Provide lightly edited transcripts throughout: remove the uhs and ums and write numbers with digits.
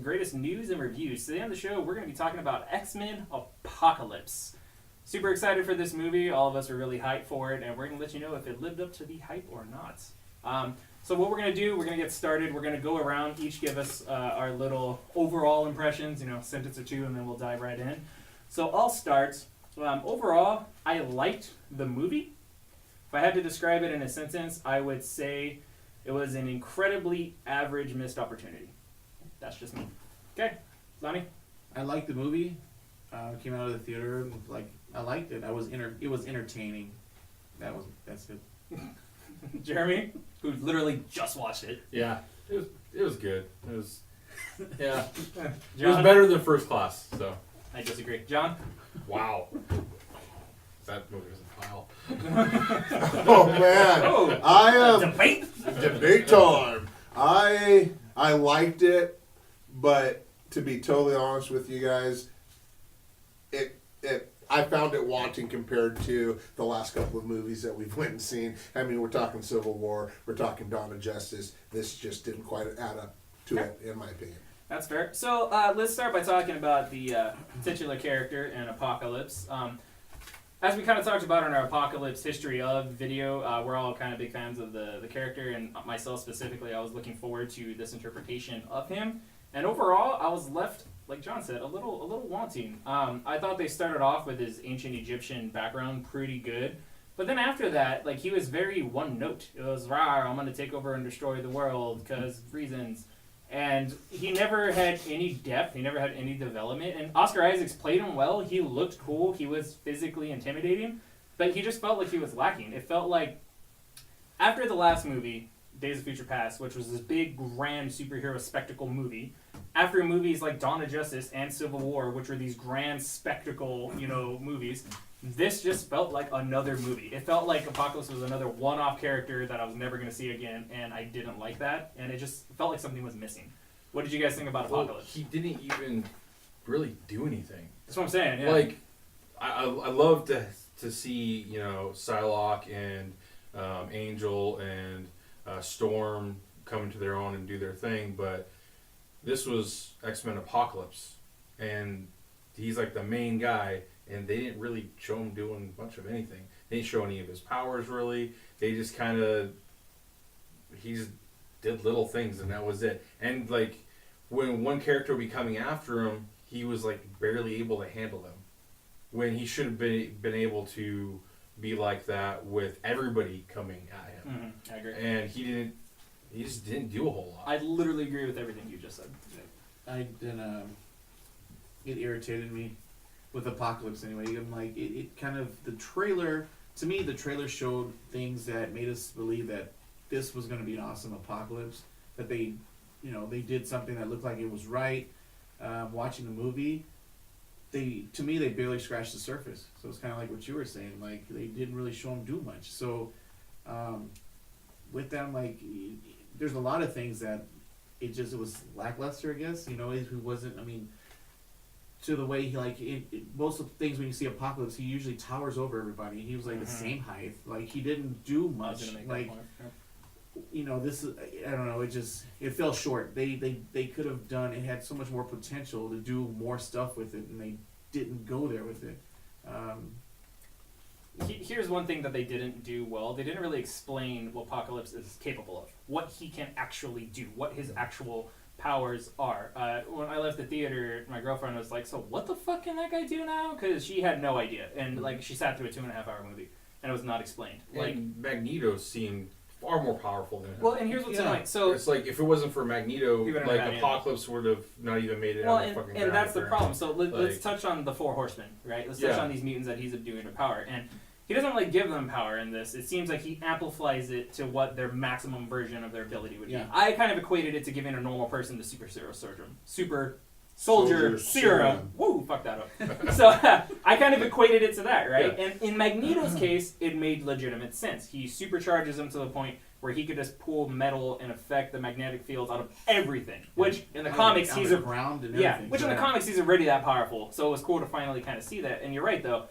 greatest news and reviews. Today on the show, we're going to be talking about X-Men Apocalypse. Super excited for this movie. All of us are really hyped for it, and we're going to let you know if it lived up to the hype or not. So what we're going to do, we're going to get started. We're going to go around, each give us our little overall impressions, sentence or two, and then we'll dive right in. So I'll start. Overall, I liked the movie. If I had to describe it in a sentence, I would say it was an incredibly average missed opportunity. That's just me. Okay, Lonnie? I liked the movie. Came out of the theater, I liked it. It was entertaining. That's it. Jeremy, who literally just watched it. Yeah, it was good. It was John? It was better than First Class. So I disagree. John? wow, that movie was a pile. Oh man, Oh, I debate? debate time. I liked it, but to be totally honest with you guys, I found it wanting compared to the last couple of movies that we've went and seen. I mean, we're talking Civil War, we're talking Dawn of Justice. This just didn't quite add up to it, in my opinion. That's fair. So let's start by talking about the titular character in Apocalypse. As we kind of talked about in our Apocalypse history of video, we're all kind of big fans of the character, and myself specifically, I was looking forward to this interpretation of him. And overall, I was left, like John said, a little wanting. I thought they started off with his ancient Egyptian background pretty good. But then after that, he was very one note. It was, rawr, I'm going to take over and destroy the world because reasons. And he never had any depth. He never had any development. And Oscar Isaacs played him well. He looked cool. He was physically intimidating. But he just felt like he was lacking. It felt like after the last movie, Days of Future Past, which was this big, grand superhero spectacle movie, after movies like Dawn of Justice and Civil War, which were these grand spectacle, movies, this just felt like another movie. It felt like Apocalypse was another one-off character that I was never going to see again, and I didn't like that, and it just felt like something was missing. What did you guys think about Apocalypse? He didn't even really do anything. That's what I'm saying, yeah. I love to see, Psylocke and Angel and Storm come to their own and do their thing, but this was X-Men Apocalypse, and he's like the main guy, and they didn't really show him doing much of anything. They didn't show any of his powers, really. They just he just did little things, and that was it. And, when one character would be coming after him, he was, barely able to handle them. When he should have been able to be like that with everybody coming at him. Mm-hmm. I agree. And he just didn't do a whole lot. I literally agree with everything you just said. It irritated me with Apocalypse anyway. I'm it kind of, the trailer showed things that made us believe that this was going to be an awesome apocalypse, that they did something that looked like it was right. Watching the movie, they barely scratched the surface. So it's kind of like what you were saying, they didn't really show them do much. So with them, there's a lot of things that it was lackluster, I guess. It wasn't, to the way he, most of the things when you see Apocalypse, he usually towers over everybody. He was the same height. He didn't do much. This is, I don't know, it fell short. They could have done, it had so much more potential to do more stuff with it, and they didn't go there with it. Here's one thing that they didn't do well. They didn't really explain what Apocalypse is capable of, what he can actually do, what his actual powers are. When I left the theater, my girlfriend was like, so what the fuck can that guy do now? Because she had no idea. And she sat through a 2.5-hour movie, and it was not explained. And Magneto seemed far more powerful than him. Well, and here's what's annoying. So it's if it wasn't for Magneto, Apocalypse would have not even made it on the fucking ground. And that's the problem. So let's touch on the Four Horsemen, right? Let's touch on these mutants that he's subduing to power. And he doesn't give them power in this. It seems like he amplifies it to what their maximum version of their ability would be. I kind of equated it to giving a normal person the super soldier serum. Woo, fuck that up. So I kind of equated it to that, right? Yeah. And in Magneto's case, it made legitimate sense. He supercharges him to the point where he could just pull metal and affect the magnetic fields out of everything. Which in the comics he's in the comics he's already that powerful. So it was cool to finally kind of see that. And you're right though.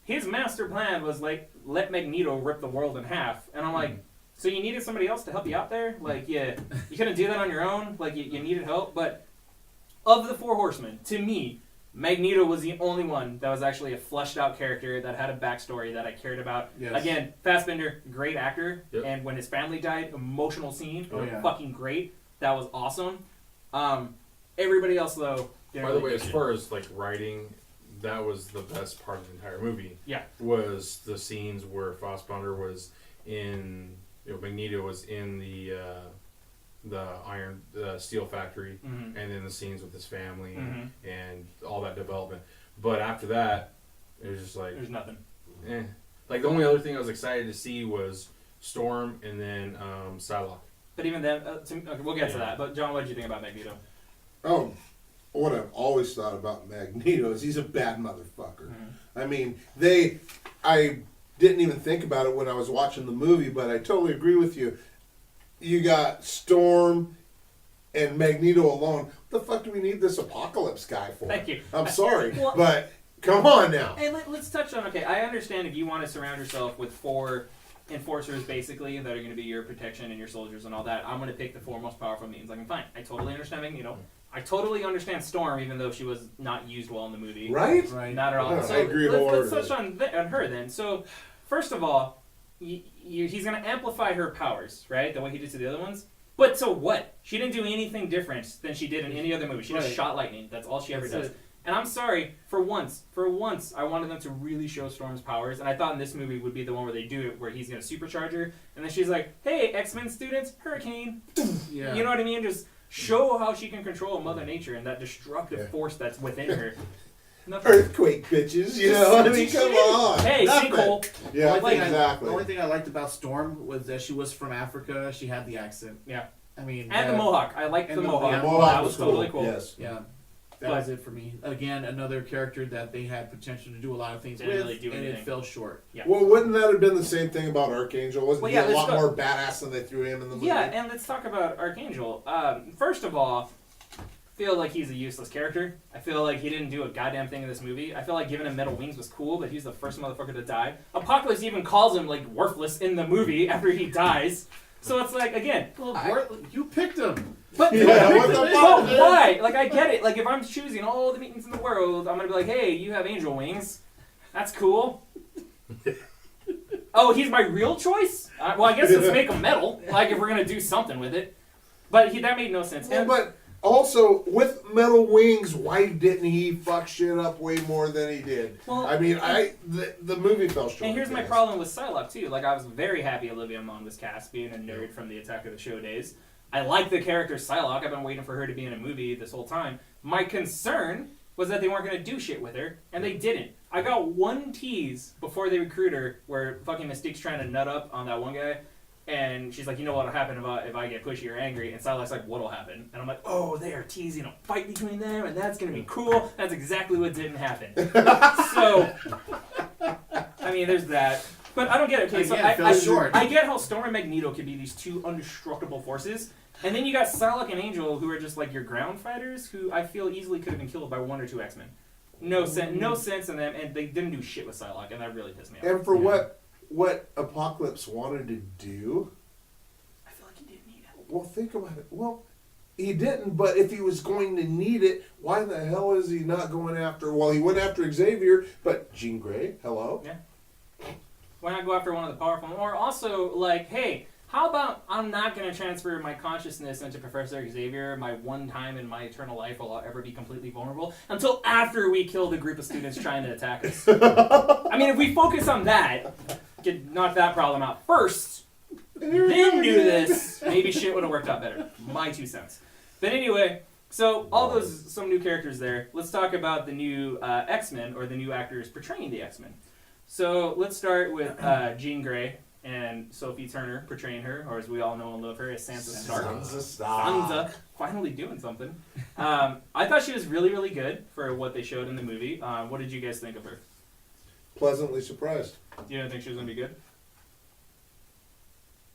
His master plan was let Magneto rip the world in half. And I'm like, so you needed somebody else to help you out there? You couldn't do that on your own? You needed help? But of the Four Horsemen, to me, Magneto was the only one that was actually a fleshed out character that had a backstory that I cared about. Yes. Again, Fassbender, great actor, Yep. and when his family died, emotional scene, Oh, yeah. fucking great. That was awesome. Everybody else though. didn't By the really way, give as a shit. far as like writing, that was the best part of the entire movie. Yeah. Was the scenes where Fassbender was in, Magneto was in the iron steel factory, Mhm. and then the scenes with his family Mhm. and all that development. But after that, it was just like, There's nothing. eh. Like the only other thing I was excited to see was Storm and then Psylocke. But even then, okay, we'll get to Yeah. that. But John, what did you think about Magneto? What I've always thought about Magneto is he's a bad motherfucker. Mhm. I mean, I didn't even think about it when I was watching the movie, but I totally agree with you. You got Storm and Magneto alone. What the fuck do we need this Apocalypse guy for? Thank you. I'm sorry, Well- but come on now. Hey, let's touch on. Okay, I understand if you want to surround yourself with 4 enforcers, basically, that are going to be your protection and your soldiers and all that. I'm going to pick the 4 most powerful mutants. I can fine. I totally understand Magneto. I totally understand Storm, even though she was not used well in the movie. Right? Right. Not at all. Yeah, So I agree let's wholeheartedly. touch on her then. So, first of all, he's going to amplify her powers, right? The way he did to the other ones. But so what? She didn't do anything different than she did in any other movie. She just Right. shot lightning. That's all she ever That's does. it. And I'm sorry, for once, I wanted them to really show Storm's powers, and I thought in this movie would be the one where they do it, where he's gonna supercharge her, and then she's like, "Hey, X-Men students, Hurricane." Yeah. You know what I mean? Just show how she can control Mother Nature and that destructive Yeah. force that's within her. Nothing. Earthquake, bitches. You know? I mean, come on. Hey, Nothing. sinkhole. Yeah, The exactly. only thing I liked about Storm was that she was from Africa. She had the accent. Yeah. I mean, And the that- Mohawk. I liked and the the- Mohawk. yeah, Mohawk That was totally cool. Yes. Yeah, that But- was it for me. Again, another character that they had potential to do a lot of things Didn't with, really do and it anything. fell short. Yeah. Well, wouldn't that have been the same thing about Archangel? Wasn't Well, he yeah, a let's lot go- more badass than they threw him in the movie? Yeah, and let's talk about Archangel. First of all, I feel like he's a useless character. I feel like he didn't do a goddamn thing in this movie. I feel like giving him metal wings was cool, but he's the first motherfucker to die. Apocalypse even calls him like worthless in the movie after he dies. So it's like, again, Well, you picked him. but, Yeah, what the but fuck, man? why? Like, I get it. Like, if I'm choosing all the mutants in the world, I'm gonna be like, hey, you have angel wings. That's cool. Oh, he's my real choice? Well, I guess let's make him metal. Like, if we're gonna do something with it. But that made no sense. Well, And- but also with metal wings, why didn't he fuck shit up way more than he did? Well, I mean, the movie fell short. And here's my yes. problem with Psylocke too. Like, I was very happy Olivia Munn was cast, being a nerd from the Attack of the Show days. I like the character Psylocke. I've been waiting for her to be in a movie this whole time. My concern was that they weren't going to do shit with her, and they didn't. I got one tease before they recruit her, where fucking Mystique's trying to nut up on that one guy, and she's like, "You know what'll happen if I get pushy or angry?" And Psylocke's like, "What'll happen?" And I'm like, "Oh, they are teasing a fight between them, and that's gonna be cool." That's exactly what didn't happen. So, I mean, there's that. But I don't get it. Okay, so Again, I, fell I, short. I get how Storm and Magneto could be these two indestructible forces, and then you got Psylocke and Angel, who are just like your ground fighters, who I feel easily could have been killed by 1 or 2 X-Men. No sense in them, and they didn't do shit with Psylocke, and that really pissed me off. And for what Apocalypse wanted to do, I feel like he didn't need it. well, think about it. Well, he didn't, but if he was going to need it, why the hell is he not going after? Well, he went after Xavier, but Jean Grey, hello. Why not go after one of the powerful? Or also, like, hey, how about I'm not going to transfer my consciousness into Professor Xavier my one time in my eternal life will I ever be completely vulnerable until after we kill the group of students trying to attack us. I mean, if we focus on that, knock that problem out first, then do this, maybe shit would have worked out better. My 2 cents. But anyway, so some new characters there. Let's talk about the new X-Men, or the new actors portraying the X-Men. So let's start with Jean Grey and Sophie Turner portraying her, or as we all know and love her, as Sansa Stark. Sansa, finally doing something. I thought she was really, really good for what they showed in the movie. What did you guys think of her? Pleasantly surprised. You didn't think she was going to be good?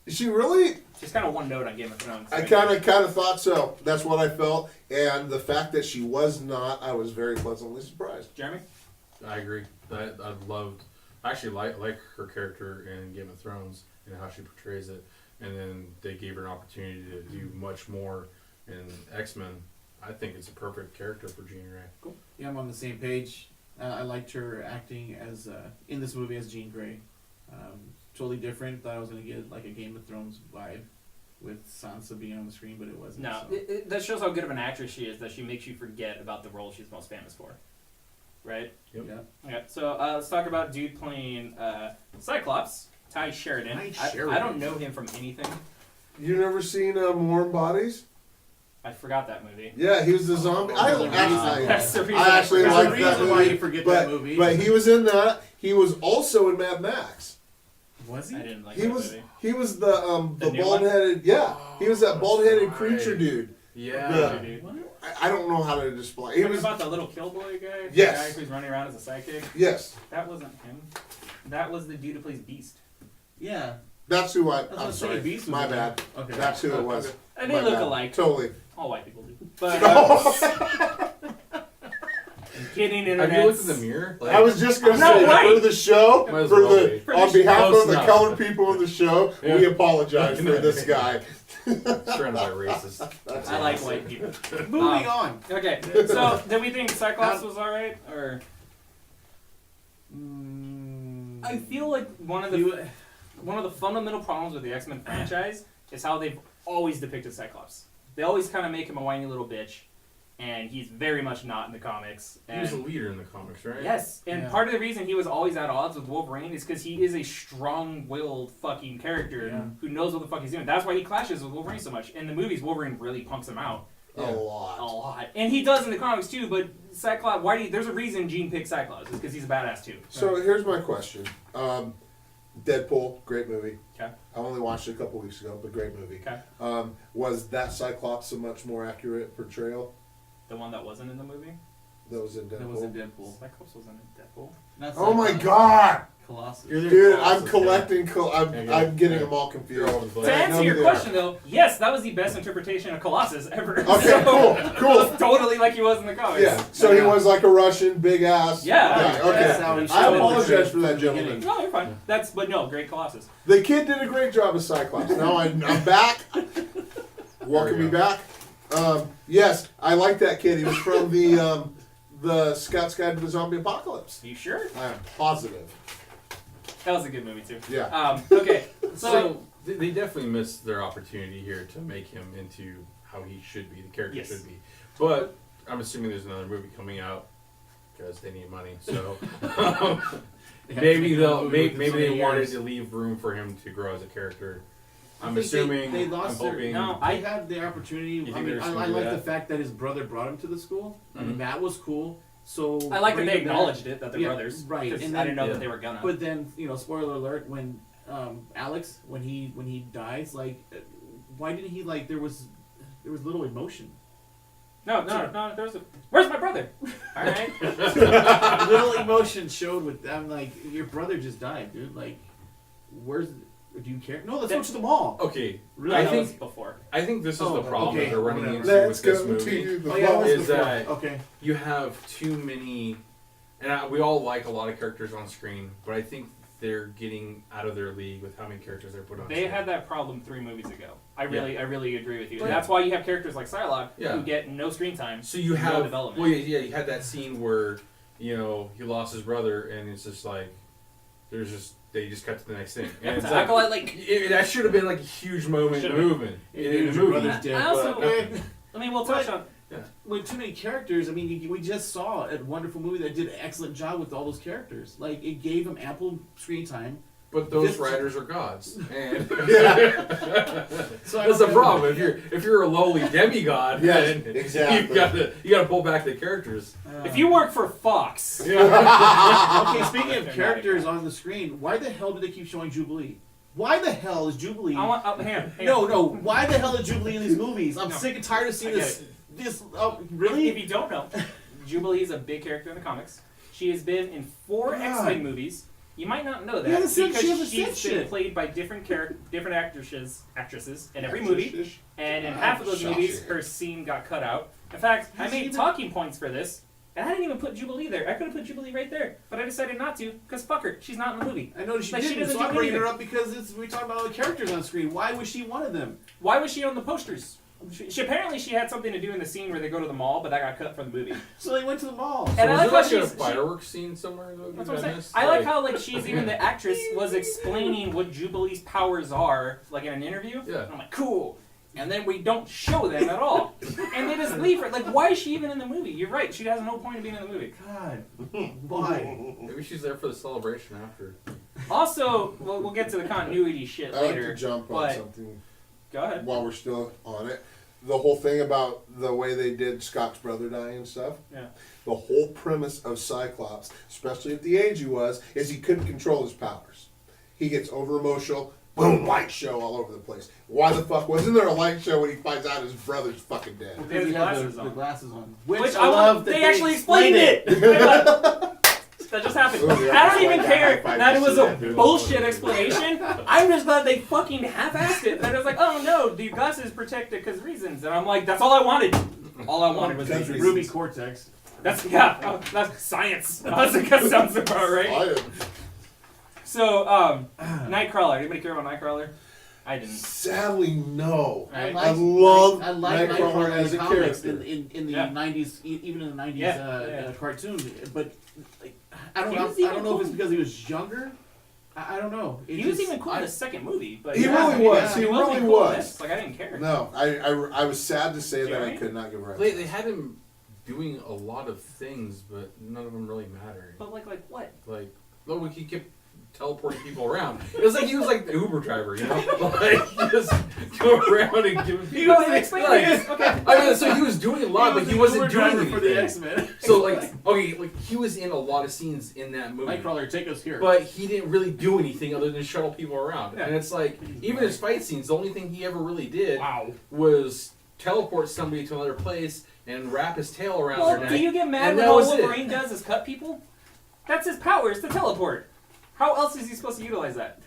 She really? She's kind of one note on Game of Thrones. I kind of thought so. That's what I felt, and the fact that she was not, I was very pleasantly surprised. Jeremy? I agree. I loved. I actually like her character in Game of Thrones and how she portrays it. And then they gave her an opportunity to do much more in X-Men. I think it's a perfect character for Jean Grey. Yeah, I'm on the same page. I liked her acting as in this movie as Jean Grey. Totally different. Thought I was gonna get like a Game of Thrones vibe with Sansa being on the screen, but it wasn't. No, so. that shows how good of an actress she is. That she makes you forget about the role she's most famous for. Right. Yep. Yeah. Okay. So let's talk about dude playing Cyclops, Ty Sheridan. Ty Sheridan. I don't know him from anything. You never seen Warm Bodies? I forgot that movie. Yeah, he was the zombie. That's the reason. I actually There's like a that reason why movie, you forget but, that movie. But he was in that. He was also in Mad Max. Was he? I didn't like He that was movie. he was the The new one? bald-headed. Yeah, he was that bald-headed right. creature dude. Yeah. Yeah. Dude. I don't know how to display. He Talking was about the little killboy guy? Yes. The guy who's running around as a sidekick? yes. That wasn't him. That was the dude who plays Beast. Yeah. That's who I. That's what I'm I'm saying, sorry. Beast was My in there. bad. Okay. That's who it was. And My they look bad. alike. Totally. All white people do. But kidding, Have internet. you looked in the mirror? I was just gonna No say way. for the show, Might as for well the be. For on the behalf close of the enough. colored people in the show, Yeah. we apologize for this guy. surrounded by racists. That's I like awesome. white people. Moving on. Okay, so did we think Cyclops was alright? Or I feel like one of the fundamental problems with the X-Men franchise is how they've always depicted Cyclops. They always kind of make him a whiny little bitch, and he's very much not in the comics. He was a And leader in the comics, right? yes, and Yeah. part of the reason he was always at odds with Wolverine is because he is a strong-willed fucking character Yeah. who knows what the fuck he's doing. That's why he clashes with Wolverine so much. In the movies, Wolverine really punks him out A a lot. lot, and he does in the comics too. But Cyclops, there's a reason Jean picked Cyclops, is because he's a badass too. So here's my question. Deadpool, great movie. Okay. I only watched it a couple weeks ago, but great movie. Okay. Was that Cyclops a much more accurate portrayal The one that wasn't in the movie, that was in Deadpool? That was in Deadpool. Cyclops wasn't in Deadpool. Not Oh my Cyclops. god! Colossus. Dude, I'm Colossus, collecting. I'm Yeah. getting them all You're confused. all in To play. know answer who your they question though, yes, that was the best interpretation of Colossus ever. Okay, So, cool. it was totally like he was in the comics. Yeah. So he was like a Russian big ass. Yeah. guy. Okay. That's how he I showed it apologize for that, from the gentleman. beginning. No, you're fine. But no, great Colossus. The kid did a great job as Cyclops. Now I'm back. Welcome There we me back. Yes, I like that kid. He was from the Scout's Guide to the Zombie Apocalypse. Are you sure? I am positive. That was a good movie too. Yeah. Okay. So they definitely missed their opportunity here to make him into how he should be, the character Yes. should be. But I'm assuming there's another movie coming out because they need money. So maybe they wanted to leave room for him to grow as a character. I'm assuming. they lost I'm their. hoping. No, I had the opportunity. You I think mean, they're just I gonna do like that? the fact that his brother brought him to the school. I mean, Mhm. that was cool. So I like that bring they him back. acknowledged it, that they're Yeah, brothers. right, 'Cause and I didn't know then- that they were gonna. But then, spoiler alert: when Alex, when he dies, like, why didn't he like? There was little emotion. no, there's a. Where's my brother? All right. Little emotion showed with. I'm like, your brother just died, dude. Like, where's? Do you care? No, let's go to the mall. Okay, Really, I that think was before. this is Oh, the problem okay, that they're running whatever. into Let's with this go movie. to the Oh yeah, that was Is before. that- Okay. You have too many, and we all like a lot of characters on screen, but I think they're getting out of their league with how many characters they're put on They screen. had that problem 3 movies ago. I really agree with you. But- That's why you have characters like Psylocke Yeah. who get no screen time. So you no have, development. well, yeah, you had that scene where he lost his brother, and it's just like they just cut to the next thing, and it's like, Acolyte, like, that should have been like a huge moment in the Should've been. movement in Your the movie. brother's dead, I also- but- I mean, we'll touch on. with too many characters, I mean, we just saw a wonderful movie that did an excellent job with all those characters. Like, it gave them ample screen time. But those This- writers are gods, and So I that's the don't know. problem. If you're a lowly demigod, Yes, then exactly. you gotta pull back the characters. If you work for Fox, Okay, speaking of They're characters on the screen, why the hell do they keep showing Jubilee? Why the hell is Jubilee? I want hang on. No, why the hell is Jubilee in these movies? I'm No. sick and tired of seeing I get this. it. This If really? you don't know, Jubilee is a big character in the comics. She has been in 4 God. X-Men movies. You might not know that Yeah, the same- because she hasn't she's said been shit. played by different actresses in every movie. And in half of those movies, her scene got cut out. In fact, I Has made she been- talking points for this, and I didn't even put Jubilee there. I could have put Jubilee right there, but I decided not to, because fuck her, she's not in the movie. I know she Like, she didn't, doesn't so I'm do bringing her anything. up because we talk about all the characters on screen. Why was she one of them? Why was she on the posters? She apparently she had something to do in the scene where they go to the mall, but that got cut from the movie. So they went to the mall. And I was like it how like a she's- fireworks scene somewhere? Though, That's what I'm saying. missed? I like how like she's even the actress was explaining what Jubilee's powers are, like in an interview. Yeah. And I'm like, cool. And then we don't show them at all, and they just leave her. Like, why is she even in the movie? You're right. She has no point of being in the movie. God, why? Maybe she's there for the celebration after. Also, we'll get to the continuity shit I like later. to jump on but something go ahead. while we're still on it. The whole thing about the way they did Scott's brother dying and stuff. Yeah. The whole premise of Cyclops, especially at the age he was, is he couldn't control his powers. He gets over emotional. Boom, light show all over the place. Why the fuck wasn't there a light show when he finds out his brother's fucking dead? He has Because he had glasses the on. glasses on. Which I love that they actually explained it. That just happened. Ooh, yeah, I don't even that's why I care high-fived that it you was see a that, dude. bullshit explanation. I'm just glad they fucking half-assed it. And it was like, oh no, the glasses protected because reasons. And I'm like, that's all I wanted. All I wanted was Because reasons. Ruby Cortex. That's that's science. That sounds about right. I am So, Nightcrawler. Anybody care about Nightcrawler? I didn't. sadly no. Right. I love I like Nightcrawler as a comics character. in the Yeah. 90s, even in the 90s Yeah. cartoon. But like, I don't He know. was I even don't know if it's cool. because he was younger. I don't know. It He was just- even cool in the second movie. But He yeah, really was. yeah, He wasn't really cool in was. this. Like, I didn't care. No, I was sad to say that I Jeremy? could not give her. They had him doing a lot of things, but none of them really mattered. But like what? Like, no, he kept teleporting people around. It was like he was like the Uber driver, you know, like just go around and give people. No, explain like, this. Okay. I mean, so he was doing a lot, but he wasn't doing anything. for the X-Men. So like, okay, like he was in a lot of scenes in that movie. Nightcrawler, take us here. But he didn't really do anything other than shuttle people around. Yeah. And it's like, even his fight scenes, the only thing he ever really did Wow. was teleport somebody to another place and wrap his tail around Well, their do neck. you get mad And when that all was it. Wolverine does is cut people? That's his power, is to teleport. How else is he supposed to utilize that?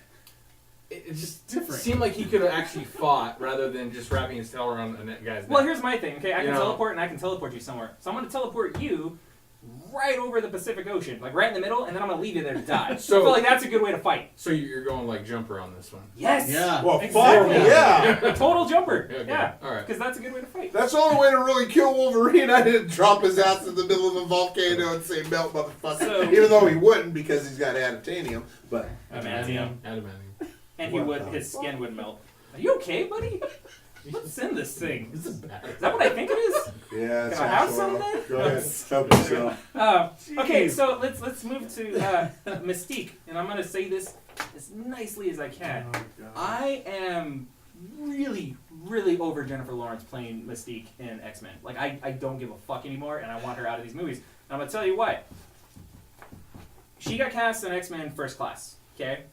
It just different. seemed like he could have actually fought rather than just wrapping his tail around a guy's neck. Well, here's my thing, okay? I You can know. teleport and I can teleport you somewhere. So I'm going to teleport you right over the Pacific Ocean, like right in the middle, and then I'm going to leave you there to die. So I So- feel like that's a good way to fight. So you're going like jumper on this one. Yes! Yeah. Well, Exactly. fuck yeah. Total jumper. Okay. Yeah. All right. Because that's a good way to fight. That's the only way to really kill Wolverine. I didn't drop his ass in the middle of a volcano and say melt, motherfucker. So- Even though he wouldn't because he's got adamantium. But Adamantium. Adamantium. And he What would, the his skin would melt. Are you okay, buddy? What's in this thing? This is bad. Is that what I think it is? yeah, Can I have some then? Go ahead, help yourself. Okay, so let's move to Mystique, and I'm gonna say this as nicely as I can. I am really, really over Jennifer Lawrence playing Mystique in X-Men. Like I don't give a fuck anymore, and I want her out of these movies. And I'm gonna tell you why. She got cast in X-Men First Class, okay?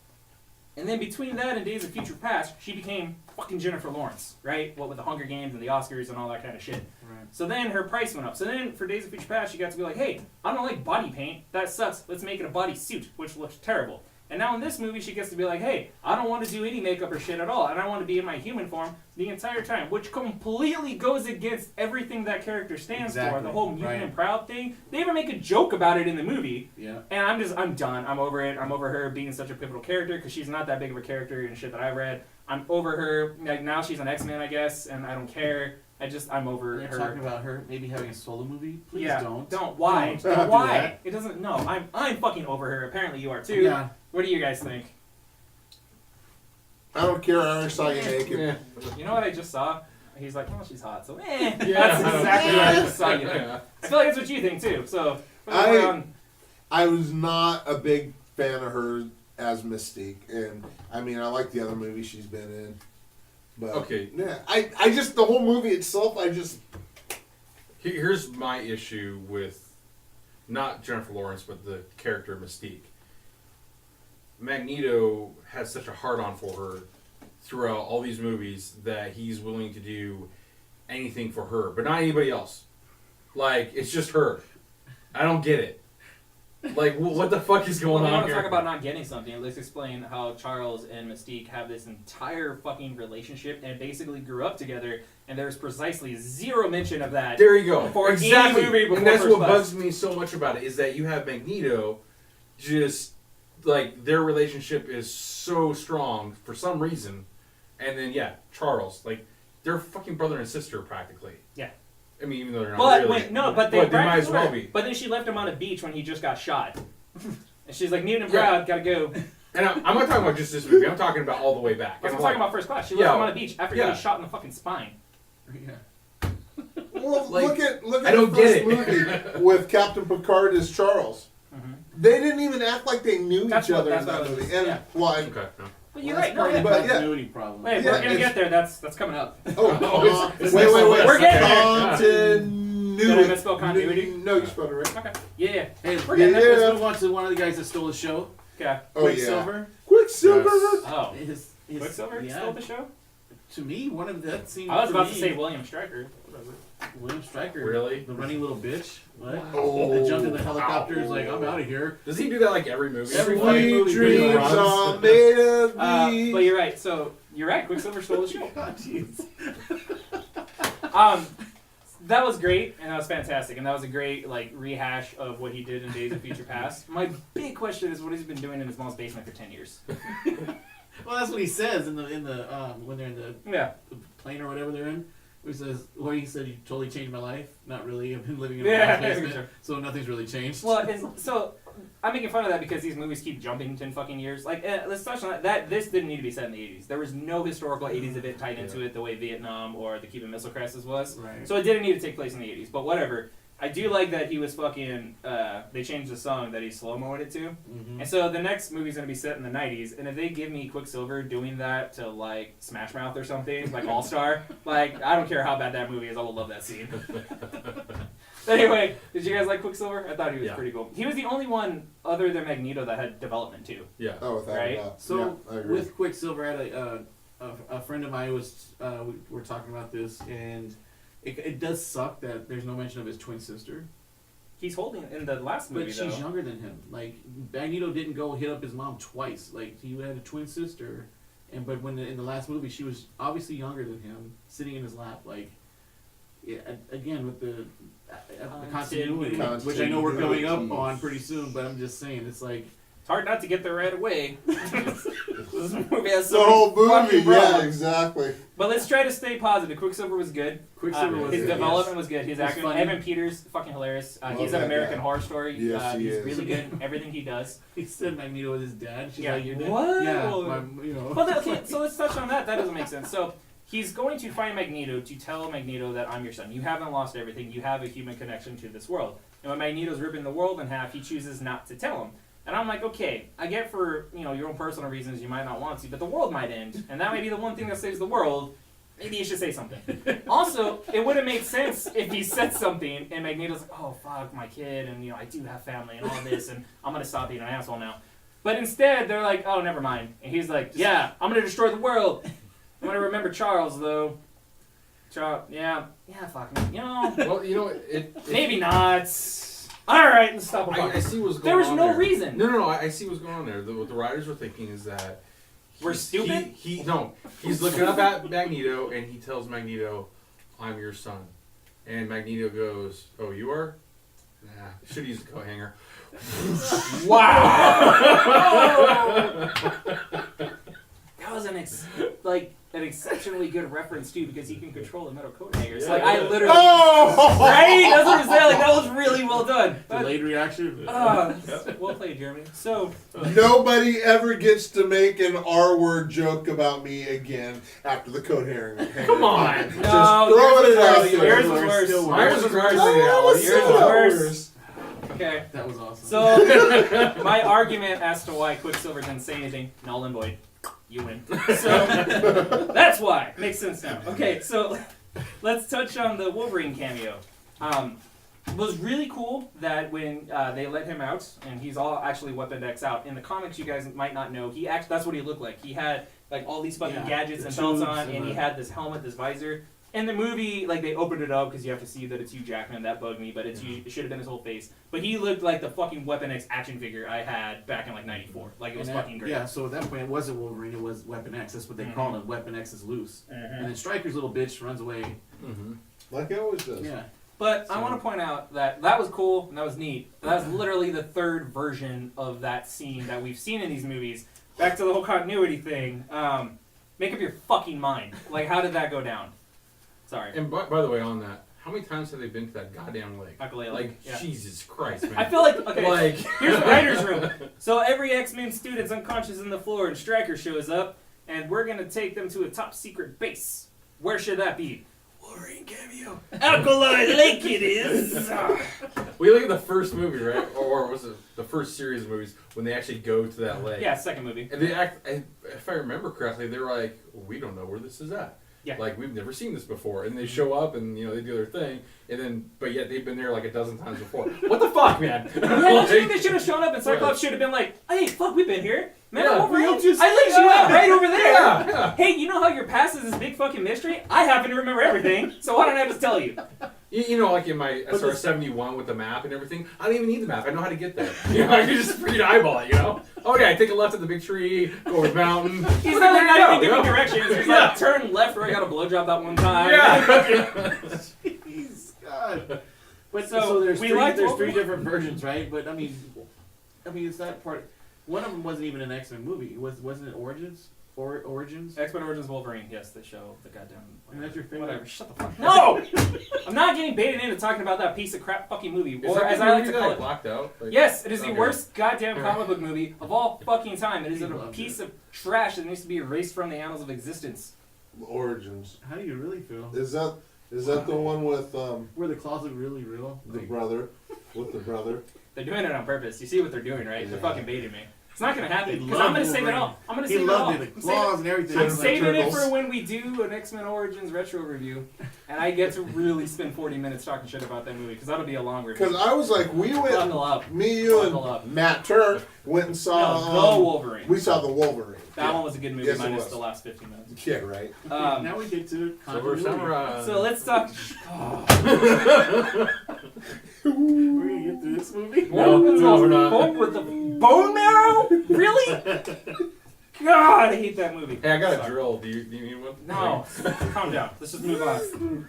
And then between that and Days of Future Past, she became fucking Jennifer Lawrence, right? What with the Hunger Games and the Oscars and all that kind of shit. Right. So then her price went up. So then for Days of Future Past, she got to be like, hey, I don't like body paint. That sucks. Let's make it a body suit, which looks terrible. And now in this movie, she gets to be like, hey, I don't want to do any makeup or shit at all. And I want to be in my human form the entire time, which completely goes against everything that character stands for. Exactly. The whole mutant Right. and proud thing. They even make a joke about it in the movie. Yeah. And I'm done. I'm over it. I'm over her being such a pivotal character because she's not that big of a character in shit that I've read. I'm over her. Like now she's an X-Men, I guess, and I don't care. I'm over They're her. talking about her maybe having a solo movie. Please yeah, don't. Why? Don't do Why? that. It doesn't. No, I'm fucking over her. Apparently you are too. Yeah. What do you guys think? I don't care. I already saw you naked. Yeah. You know what I just saw? He's like, well, she's hot, so eh. Yeah. That's exactly what I just saw you think. Yeah. I feel like that's what you think too. So, I was not a big fan of her as Mystique, and I mean I like the other movies she's been in, but Okay. yeah, I just the whole movie itself, I just Here's my issue with not Jennifer Lawrence, but the character Mystique. Magneto has such a hard-on for her throughout all these movies that he's willing to do anything for her, but not anybody else. Like, it's just her. I don't get it. Like, what the fuck is going we on want to here? talk about not getting something. Let's explain how Charles and Mystique have this entire fucking relationship and basically grew up together. And there's precisely zero mention of that. There you go. For any exactly. movie before And that's First what Class. bugs me so much about it is that you have Magneto, just like their relationship is so strong for some reason, and then Charles, like they're fucking brother and sister practically. Yeah. I mean, even though they're not But really. wait, no, but they might as practically well were. be. But then she left him on a beach when he just got shot. And she's like, "Neat and Yeah. proud, gotta go." And I'm not talking about just this movie. I'm talking about all the way back. That's And what I'm I'm talking about first class. She Yeah. left him on a beach after Yeah. getting shot in the fucking spine. Yeah. Well, Like, look at I don't the first get it. movie with Captain Picard as Charles. Mm-hmm. They didn't even act like they knew That's each what- other that's in that what I was- movie. And yeah. well, like, okay. No. But you're Well, right. that's No, part of yeah. the But, yeah. continuity problem. Wait, Yeah, we're gonna it's- get there. That's coming up. oh, It's wait, We're getting there. Continuity. Did I misspell continuity? No, you spelled it right. Okay. Yeah. Hey, We're getting there. let's move on to one of the guys that stole the show. Okay. Oh yeah. Quicksilver. Quicksilver. Yes. Oh. His Quicksilver yeah. stole the show? To me, one of that scene. I was for about to me, say William Stryker. William Stryker. Really? The running little bitch. What? Oh. That jumped in the helicopter. Is like, I'm out of here. Does he do that like every movie? Every Like, fucking movie. Dreams runs. are made of these. But you're right. So you're right. Quicksilver stole the show. God, jeez. That was great and that was fantastic and that was a great like rehash of what he did in Days of Future Past. My big question is what has he been doing in his mom's basement for 10 years? Well, that's what he says in the when they're in the Yeah. plane or whatever they're in. Where he said, "You totally changed my life." Not really. I've been living in a Yeah, basement, sure. so nothing's really changed. Well, so I'm making fun of that because these movies keep jumping 10 fucking years. Like, let's touch on that. This didn't need to be set in the 80s. There was no historical 80s event tied into it the way Vietnam or the Cuban Missile Crisis was. Right. So it didn't need to take place in the 80s. But whatever. I do like that he was fucking. They changed the song that he slow-moed it to. Mm-hmm. And so the next movie's gonna be set in the 90s, and if they give me Quicksilver doing that to like Smash Mouth or something, like All Star, like I don't care how bad that movie is, I will love that scene. Anyway, did you guys like Quicksilver? I thought he was Yeah. pretty cool. He was the only one other than Magneto that had development too. Yeah. Oh, without Right? a doubt. So Yeah, I agree. with Quicksilver, I had a friend of mine was we were talking about this, and it does suck that there's no mention of his twin sister. He's holding in the last movie But though. she's younger than him. Like Magneto didn't go hit up his mom twice. Like he had a twin sister, but when in the last movie she was obviously younger than him, sitting in his lap. Like, yeah, again with the continuity, which I know we're coming up on pretty soon. But I'm just saying, it's like It's hard not to get there right away. This movie has the so whole many fucking movie. Yeah, problems. exactly. But let's try to stay positive. Quicksilver was good. Quicksilver was His good, development yes. was good. His It was acting, funny. Evan Peters, fucking hilarious. Love He's an that American guy. Horror Story. Yes, he he's is. really good. in everything he does. He said Magneto was his dad. She's Yeah. like, your dad? What? Yeah, Well, you know. Well, okay, so let's touch on that. That doesn't make sense. So he's going to find Magneto to tell Magneto that I'm your son. You haven't lost everything. You have a human connection to this world. And when Magneto's ripping the world in half, he chooses not to tell him. And I'm like, okay, I get for your own personal reasons you might not want to, but the world might end, and that might be the one thing that saves the world. Maybe you should say something. Also, it would have made sense if he said something and Magneto's like, oh fuck my kid, and I do have family and all this, and I'm gonna stop being an asshole now. But instead, they're like, oh, never mind. And he's like, yeah, I'm gonna destroy the world. I'm gonna remember Charles though. Yeah, fuck me. Well, it Maybe not. All right, let's stop. I see what's going on. There was no there. reason. No. I see what's going on there. What the writers were thinking is that We're stupid? He's looking up at Magneto and he tells Magneto, "I'm your son," and Magneto goes, "Oh, you are? Nah, should have used the coat hanger." Wow. That was an exceptionally good reference too, because he can control the metal coat hangers. Yeah. Like I literally, Oh! right? That's what I'm saying. Like that was really well done. But, Delayed reaction. well played, Jeremy. So Nobody ever gets to make an R-word joke about me again after the coat hanger. Come on. Just No, throwing it out yours was there. worse. Mine was worse. Oh, it was Yours so was worse. worse. Okay. That was awesome. So my argument as to why Quicksilver didn't say anything, null and void. You win. So that's why. Makes sense now. Okay, so let's touch on the Wolverine cameo. It was really cool that when they let him out, and he's all actually Weapon X out. In the comics, you guys might not know, that's what he looked like. He had like all these fucking gadgets the and belts tubes on, and and he the- had this helmet, this visor. In the movie, like they opened it up because you have to see that it's Hugh Jackman. That bugged me, but it should have been his whole face. But he looked like the fucking Weapon X action figure I had back in like '94. Like it was fucking great. Yeah, so at that point it wasn't Wolverine, it was Weapon X. That's what they called it. Weapon X is loose. And then Stryker's little bitch runs away. Mm-hmm. Like it always does. Yeah. But I So- want to point out that was cool and that was neat. But that was literally the third version of that scene that we've seen in these movies. Back to the whole continuity thing. Make up your fucking mind. Like, how did that go down? Sorry. And by the way, on that, how many times have they been to that goddamn lake? Alkalea Like, Lake, yeah. Jesus Christ, man. I feel like, okay, Like, here's the writer's room. So every X-Men student's unconscious on the floor and Stryker shows up, and we're going to take them to a top secret base. Where should that be? Wolverine cameo. Alkali Lake it is! we look at the first movie, right? Or was it the first series of movies when they actually go to that lake? Yeah, second movie. And they act, if I remember correctly, they were like, we don't know where this is at. Yeah. Like, we've never seen this before. And they show up and, they do their thing. And then, but yet they've been there like a dozen times before. What the fuck, man? Yeah, they should have shown up and Cyclops should have been like, hey, fuck, we've been here. Man, Yeah, Wolverine, we'll just- I linked you out right over there. Yeah. Hey, you know how your past is this big fucking mystery? I happen to remember everything, so why don't I just tell you? Like in my SR 71 with the map and everything, I don't even need the map. I know how to get there. I can just freaking eyeball it, Oh yeah, I take a left at the big tree, go over the mountain. He's Where not, did not I even go, giving directions. He's Yeah. like, turn left where I got a blowjob that one time. Yeah. Jeez, God. But So, so there's we three, liked there's what three we- different versions, right? But I mean, it's that part. One of them wasn't even an X-Men movie. Wasn't it Origins? Origins? X-Men Origins Wolverine, yes, they show the goddamn... And that's your favorite? Whatever, shut the fuck No! I'm not getting baited into talking about that piece of crap fucking movie, Is or that as the I like movie to that call I it. blacked out? Like, Yes, it is the Okay. worst goddamn comic book movie of all fucking time. It is He a loved piece it. of trash that needs to be erased from the annals of existence. Origins. How do you really feel? Is that the one with Were the claws look really real? the Like, brother? With the brother? They're doing it on purpose. You see what they're doing, right? They're Yeah. fucking baiting me. It's not gonna happen He because I'm loved gonna save it Wolverine. all. I'm gonna he save it all. loved it. The claws and everything. I'm Like saving it turtles. for when we do an X-Men Origins retro review, and I get to really spend 40 minutes talking shit about that movie because that'll be a long review. Because I was like, we went, Buckle up. me, you, Buckle up. and Matt Turk went and saw. No, the Wolverine. We saw the Wolverine. That one was a good movie, Yes, it minus was. the last 15 minutes. Yeah, right. Now we get to Silver continuity. Samurai. So let's talk. We're gonna get through this movie. No, we're not. Bone with the bone marrow? Really? God, I hate that movie. Hey, I got a Sorry. drill. Do you need one? No, calm down. Let's just move on.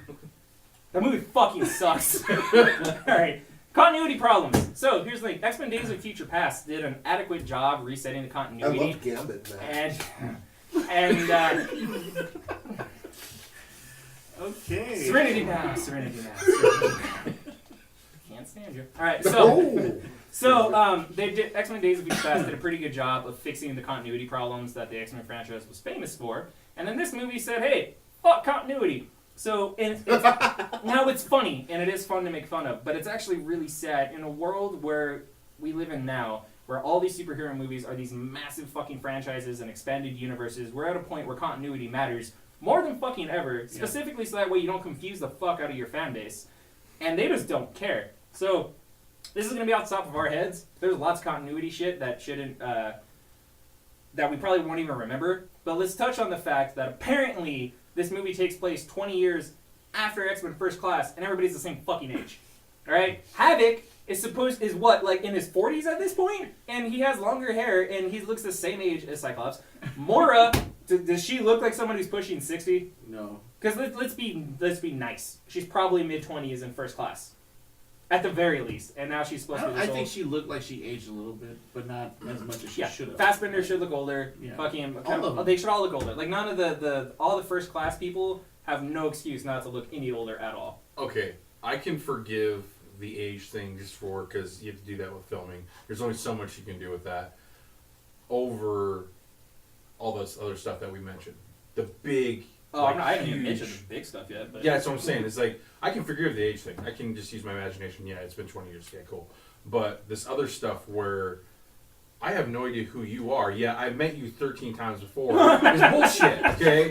That movie fucking sucks. Alright. Continuity problems. So, here's the thing. X-Men Days of Future Past did an adequate job resetting the I continuity. loved Gambit, man. And Okay. Serenity now. Serenity now. Can't stand you. Alright, so... So, they did X-Men Days of Future Past did a pretty good job of fixing the continuity problems that the X-Men franchise was famous for. And then this movie said, hey, fuck continuity. So, now it's funny, and it is fun to make fun of, but it's actually really sad in a world where we live in now, where all these superhero movies are these massive fucking franchises and expanded universes. We're at a point where continuity matters more than fucking ever, specifically so that way you don't confuse the fuck out of your fan base. And they just don't care. So, this is going to be off the top of our heads. There's lots of continuity shit that shouldn't, that we probably won't even remember. But let's touch on the fact that apparently this movie takes place 20 years after X-Men First Class, and everybody's the same fucking age. Alright? Havoc is what, like in his 40s at this point? And he has longer hair, and he looks the same age as Cyclops. Moira, does she look like someone who's pushing 60? No. Because let's be nice. She's probably mid-20s in First Class. At the very least. And now she's supposed to be I this think old. she looked like she aged a little bit, but not as much as she Yeah, should have. Fassbender should look older. Yeah. Fucking, All of them. they should all look older. Like none of all the First Class people have no excuse not to look any older at all. Okay, I can forgive the age thing just because you have to do that with filming. There's only so much you can do with that over all this other stuff that we mentioned. The big, Oh, like, I haven't even huge- mentioned the big stuff yet. But Yeah, that's what I'm saying. It's like, I can forgive the age thing. I can just use my imagination. Yeah, it's been 20 years. Yeah, cool. But this other stuff where I have no idea who you are. Yeah, I met you 13 times before. It's bullshit, okay?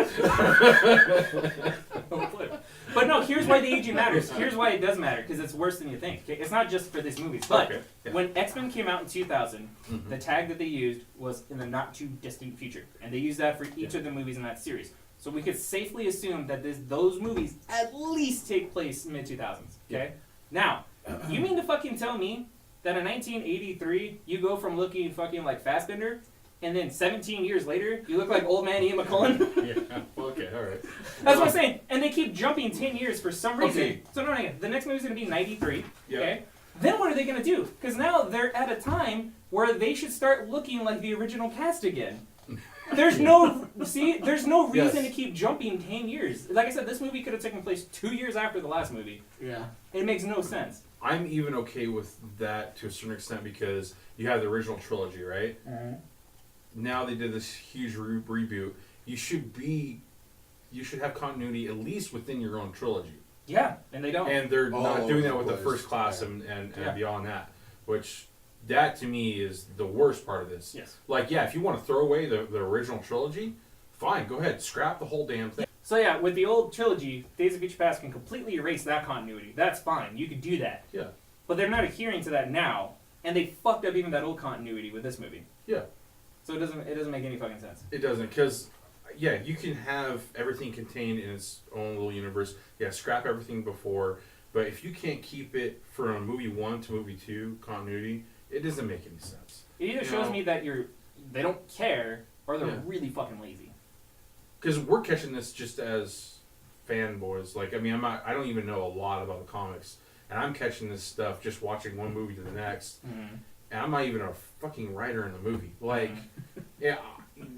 But no, here's why the aging matters. Here's why it does matter, because it's worse than you think. Okay? It's not just for this movie. But Okay, yeah. when X-Men came out in 2000, Mhm. the tag that they used was in the not too distant future. And they used that for each of the movies in that series. So we could safely assume that those movies at least take place mid-2000s. Okay? Now, you mean to fucking tell me that in 1983, you go from looking fucking like Fassbender, and then 17 years later, you look like old man Ian McCullen? Yeah, okay, all right. That's what I'm saying. And they keep jumping 10 years for some reason. Okay. So no, the next movie's going to be 93. Yeah. Okay? Then what are they going to do? Because now they're at a time where they should start looking like the original cast again. There's no there's no reason Yes. to keep jumping 10 years. Like I said, this movie could have taken place 2 years after the last movie. Yeah. It makes no sense. I'm even okay with that to a certain extent because you have the original trilogy, right? Now they did this huge reboot. You should have continuity at least within your own trilogy. Yeah, and they don't. And they're All not doing that over with the the place. first class Yeah. and Yeah. beyond that, which that to me is the worst part of this. Yes. Like, yeah, if you want to throw away the original trilogy, fine, go ahead, scrap the whole damn thing. So yeah, with the old trilogy, Days of Future Past can completely erase that continuity. That's fine. You could do that. Yeah. But they're not adhering to that now, and they fucked up even that old continuity with this movie. Yeah. So it doesn't make any fucking sense. It doesn't, because, yeah, you can have everything contained in its own little universe. Yeah, scrap everything before, but if you can't keep it from movie 1 to movie 2 continuity, it doesn't make any sense. It either You shows know- me that they don't care, or they're Yeah. really fucking lazy. Because we're catching this just as fanboys. Like, I mean, I don't even know a lot about the comics, and I'm catching this stuff just watching one movie to the next, and I'm not even a fucking writer in the movie. Like, yeah,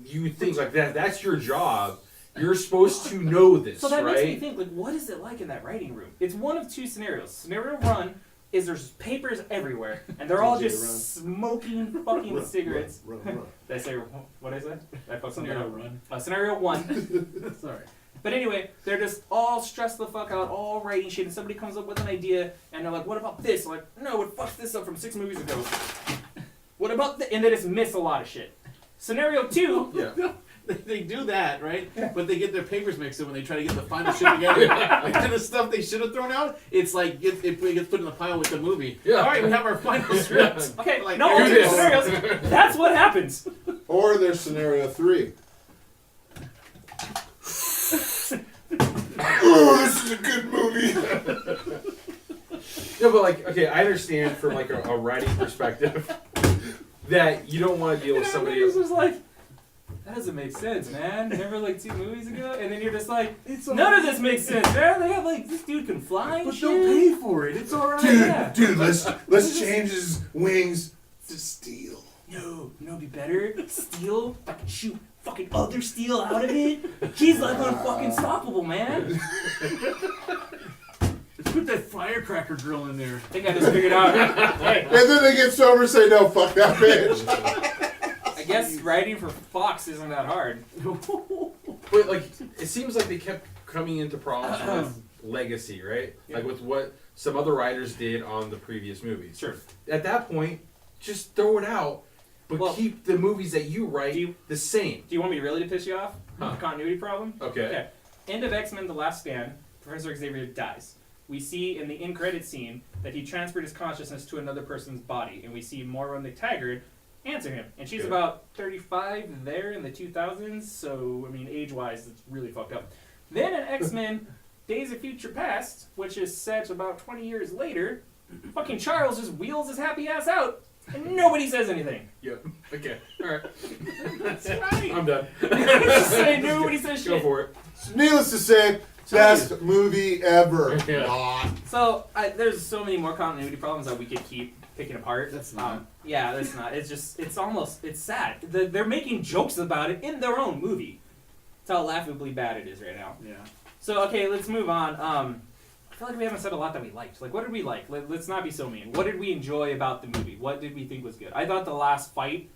you would think like that's your job. You're supposed to know this, So that right? makes me think, like, what is it like in that writing room? It's one of two scenarios. Scenario one is there's papers everywhere, and they're all DJ just Run. smoking fucking cigarettes. Run. Did I say what did I say? Did I fuck something Scenario up? run. Scenario one. Sorry. But anyway, they're just all stressed the fuck out, all writing shit, and somebody comes up with an idea, and they're like, what about this? Like, no, it fucks this up from 6 movies ago. What about and they just miss a lot of shit. Scenario 2, Yeah. They do that, right? But they get their papers mixed up when they try to get the final shit together. The kind of stuff they should have thrown out, it's like it gets put in the pile with the movie. Yeah. All right, we have our final script. okay, Like, no here it alternate is. scenarios, that's what happens. Or there's scenario 3. Oh, this is a good movie. No, but like, okay, I understand from like a writing perspective that you don't want to deal with somebody Everybody's else. just like, that doesn't make sense, man. Remember like 2 movies ago? And then you're just like, It's none of this makes sense, man. They have like, this dude can fly and But shit. they'll pay for it. It's alright. Yeah. Dude, let's change his wings to steel. No, you know what'd be better? Steel, fucking shoot fucking other steel out of it. He's like unfucking stoppable, man. Let's put that firecracker drill in there. I think I just figured out. Hey, And then they get sober and say, no, fuck that bitch. I guess writing for Fox isn't that hard. But like, it seems like they kept coming into problems with legacy, right? Like with what some other writers did on the previous movies. Sure. At that point, just throw it out, but Well, keep the movies that you write do you- the same. Do you want me really to piss you off? Huh. The continuity problem? Okay. Okay. End of X-Men The Last Stand, Professor Xavier dies. We see in the in-credit scene that he transferred his consciousness to another person's body, and we see Moira McTaggart answer him. And she's Okay. about 35 there in the 2000s, so, I mean, age-wise, it's really fucked up. Then in X-Men Days of Future Past, which is set about 20 years later, fucking Charles just wheels his happy ass out, and nobody says anything. Yep. Okay. All right. That's right. I'm done. Just say nobody says Go shit. for it. Needless to say, best movie ever. Yeah. Not. So there's so many more continuity problems that we could keep picking apart. That's not. Yeah, that's not. It's just, it's sad. They're making jokes about it in their own movie. That's how laughably bad it is right now. Yeah. So okay, let's move on. I feel like we haven't said a lot that we liked. Like, what did we like? Let's not be so mean. What did we enjoy about the movie? What did we think was good? I thought the last fight,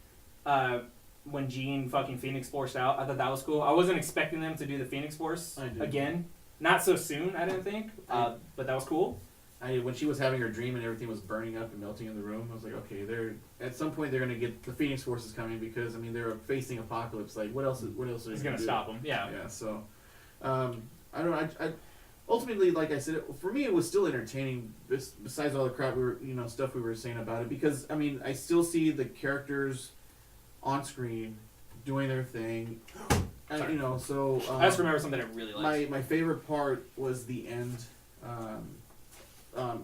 when Jean fucking Phoenix Forced out, I thought that was cool. I wasn't expecting them to do the Phoenix Force I did. again. Not so soon, I didn't think. I- But that was cool. When she was having her dream and everything was burning up and melting in the room, I was like, okay, they're at some point they're gonna get the Phoenix Force is coming because I mean they're facing apocalypse. Like what else? Are It's they gonna do? stop them. Yeah. Yeah. So, I don't know. I ultimately, like I said, for me it was still entertaining. Besides all the crap stuff we were saying about it, because I mean I still see the characters on screen doing their thing. Sorry. So I just remember something I really liked. my favorite part was the end.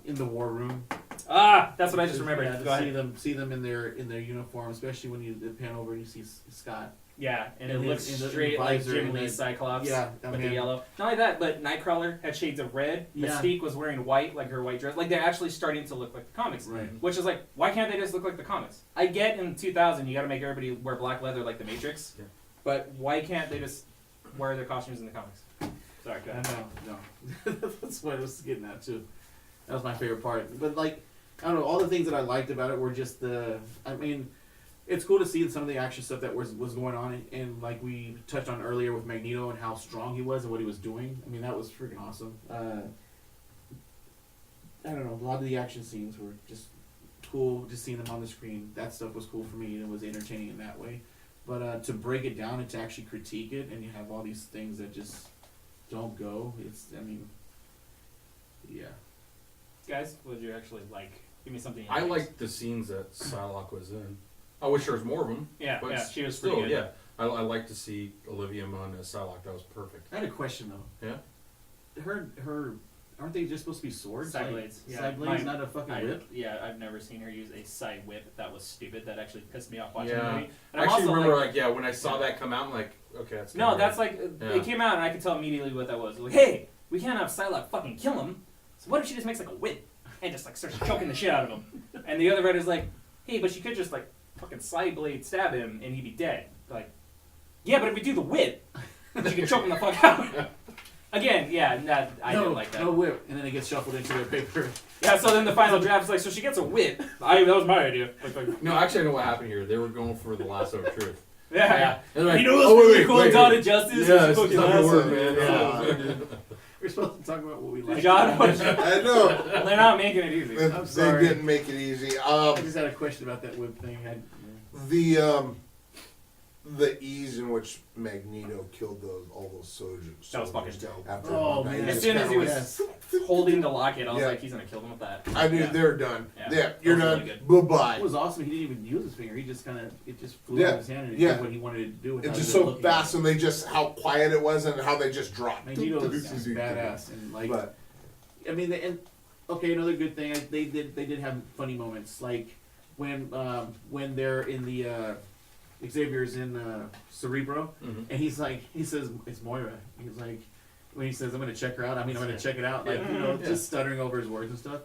In the war room. That's what I just remembered. Yeah, to Go ahead. see them in their uniform, especially when you pan over and you see Scott. Yeah, and it in looks the straight like visor Jim and Lee's the- Cyclops. Yeah, I with mean, the yellow. Not only that, but Nightcrawler had shades of red. Yeah. Mystique was wearing white, like her white dress. Like they're actually starting to look like the comics. Right. Which is like, why can't they just look like the comics? I get in 2000 you got to make everybody wear black leather like the Matrix. Yeah. But why can't they just wear their costumes in the comics? Sorry, go I ahead. know, no. That's what I was getting at too. That was my favorite part. But like, I don't know, all the things that I liked about it were just I mean, it's cool to see some of the action stuff that was going on, and like we touched on earlier with Magneto and how strong he was and what he was doing. I mean, that was freaking awesome. I don't know, a lot of the action scenes were just cool, just seeing them on the screen. That stuff was cool for me, and it was entertaining in that way. But to break it down and to actually critique it, and you have all these things that just don't go, I mean, yeah. Guys, what did you actually like? Give me something. you I liked. liked the scenes that Psylocke was in. I wish there was more of them. Yeah, but yeah, she was still, pretty good. yeah. I like to see Olivia Munn as Psylocke. That was perfect. I had a question though. Yeah. Her, aren't they just supposed to be swords? Side Like, blades. Yeah. Side blades, Mine- not a fucking whip. Yeah, I've never seen her use a side whip. That was stupid. That actually pissed me off watching Yeah. the movie. And I I'm actually also remember, like, when I saw that come out, I'm like, okay, that's no, kinda that's weird. like Yeah. it came out and I could tell immediately what that was. Like, hey, we can't have Psylocke fucking kill him. So what if she just makes like a whip and just like starts choking the shit out of him? And the other writer's like, hey, but she could just like fucking side blade stab him and he'd be dead. Like, yeah, but if we do the whip, she can choke him the fuck out. Again, yeah, I didn't like that. No whip, and then it gets shuffled into their paper. Yeah, so then the final draft is like, so she gets a whip. That was my idea. Like, No, actually, I know what happened here. They were going for the lasso of truth. yeah. And they're like, You know what's oh, really wait, cool wait, in Dawn wait. of Justice? Yeah, It's it's fucking not gonna work, awesome. man. Yeah. We're supposed to talk about what we like. John, I know. well, they're not making it easy. I'm They sorry. didn't make it easy. I just had a question about that whip thing. The ease in which Magneto killed all those soldiers. That was fucking dope. After Oh, night, man. As just soon as he kinda was Yes. holding the locket, I was Yeah. like, he's gonna kill them with that. I knew Yeah. they're done. Yeah. Yeah, you're That was done. really good. What Bye-bye. was awesome, he didn't even use his finger. He just it just flew Yeah. out of his hand and he Yeah. did what he wanted to do. It's without just even so looking fast, at and they just how quiet it was, and how they just dropped. it. Magneto was badass, and like, But I mean, okay, another good thing. They did have funny moments, like when they're in the Xavier's in Cerebro, Mhm. and he says it's Moira. He's like, when he says I'm gonna check her out, I'm gonna check it out, like Yeah. just stuttering over his words and stuff.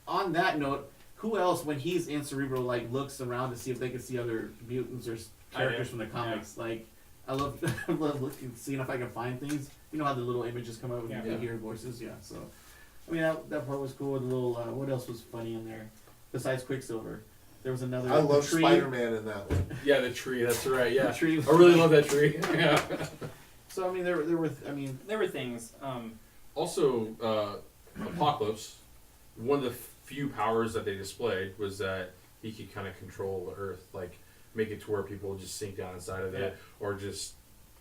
On that note, who else when he's in Cerebro like looks around to see if they can see other mutants or characters from the comics? Like, I love I love looking, seeing if I can find things. You know how the little images come out when Yeah. you hear voices, yeah. So, I mean that part was cool. The little what else was funny in there besides Quicksilver? There was another. I love the tree. Spider-Man in that one. Yeah, the tree. That's right. The Yeah, tree. I really love that tree. Yeah. So I mean, there were. I mean, There were things. Also, Apocalypse. One of the few powers that they displayed was that he could kind of control the Earth, like make it to where people just sink down inside of it, or just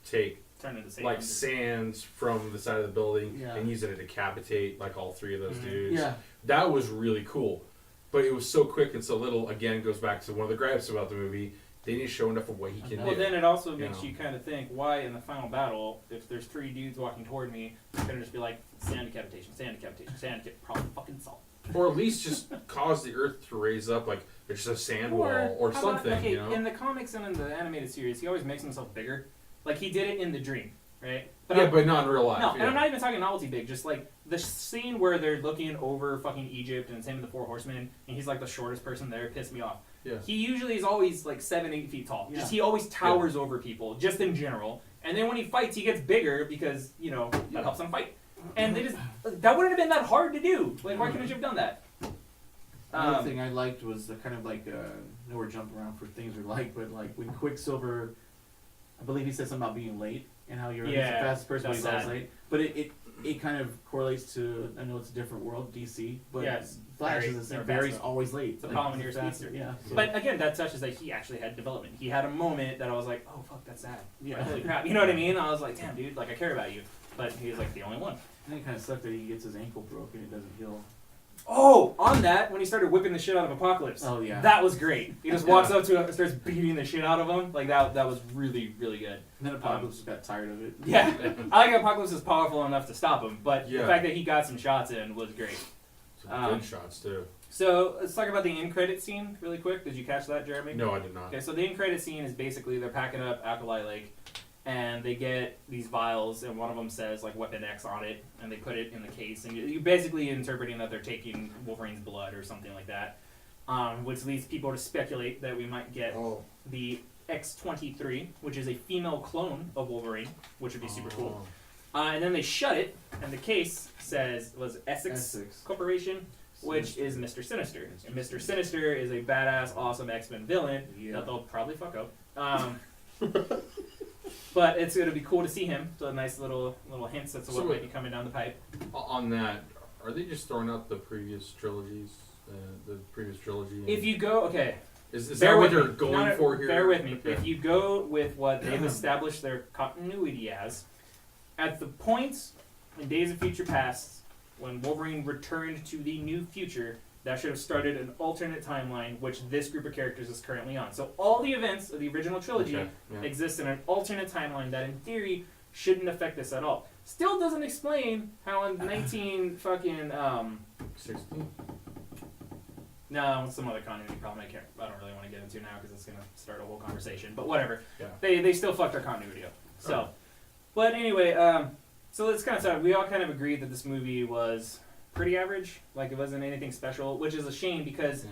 take Turned into like Satan. sands from the side of the building Yeah. and use it to decapitate like all three of those Mhm. dudes. yeah. That was really cool, but it was so quick and so little. Again, goes back to one of the gripes about the movie. They didn't show enough of what he can Well, do. then it also You makes know. you kind of think, why in the final battle, if there's three dudes walking toward me, it's gonna just be like sand decapitation, sand decapitation, sand decapitation, problem fucking solved. Or at least just cause the Earth to raise up like it's just a sand wall or how about- something. okay, You know. in the comics and in the animated series, he always makes himself bigger. Like he did it in the Dream, right? Yeah, I'm- but not in real life. no, yeah. and I'm not even talking novelty big. Just like the scene where they're looking over fucking Egypt and same with the Four Horsemen, and he's like the shortest person there. Pissed me off. Yeah. He usually is always like 7-8 feet tall. Yeah. Just he always towers over people, just in general. And then when he fights, he gets bigger because that Yeah. helps him fight. And they just that wouldn't have been that hard to do. Like why couldn't you have done that? Another thing I liked was the kind of like, I know we're jumping around for things we like, but like when Quicksilver, I believe he said something about being late and how he's the Yeah, fastest person, but that's he's always sad. late. But it kind of correlates to, I know it's a different world, DC, but Yeah, it's Flash Barry- is the same. they're Barry's fast. always late. It's a problem when you're a faster, speedster. yeah. So, But again, that touches that he actually had development. He had a moment that I was like, oh fuck, that's sad. yeah. Like, holy crap. You know what I mean? I was like, damn dude, like I care about you. But he was like the only one. And it kind of sucked that he gets his ankle broken and it doesn't heal. Oh, on that, when he started whipping the shit out of Apocalypse. Oh, yeah. That was great. He just walks up to him and starts beating the shit out of him. Like that was really, really good. And then Apocalypse got tired of it. Yeah. I like Apocalypse is powerful enough to stop him, but the Yeah. fact that he got some shots in was great. Some good shots too. So let's talk about the end credit scene really quick. Did you catch that, Jeremy? No, I did not. Okay, so the end credit scene is basically they're packing up Alkali Lake, and they get these vials, and one of them says like Weapon X on it, and they put it in the case, and you're basically interpreting that they're taking Wolverine's blood or something like that, which leads people to speculate that we might get Oh, the X-23, which is a female clone of Wolverine, which would be super cool. Oh. And then they shut it, and the case was Essex Corporation, which is Mr. Sinister. And Mr. Sinister is a badass, awesome X-Men villain that they'll probably fuck up. But it's going to be cool to see him. So nice little hints as to what might be coming down the pipe. On that, are they just throwing out the previous trilogies? The previous trilogy? If you go, okay. Is Bear that what with they're me. going No, for here? Bear with me. Okay. If you go with what they've established their continuity as, at the point in Days of Future Past, when Wolverine returned to the new future, that should have started an alternate timeline, which this group of characters is currently on. So all the events of the original trilogy Okay, yeah. exist in an alternate timeline that, in theory, shouldn't affect this at all. Still doesn't explain how in 19 fucking 16? No, some other continuity problem I don't really want to get into now because it's going to start a whole conversation. But whatever. Yeah. They still fucked their continuity up. So, but anyway, so let's kind of start. We all kind of agreed that this movie was pretty average. Like, it wasn't anything special, which is a shame because Yeah.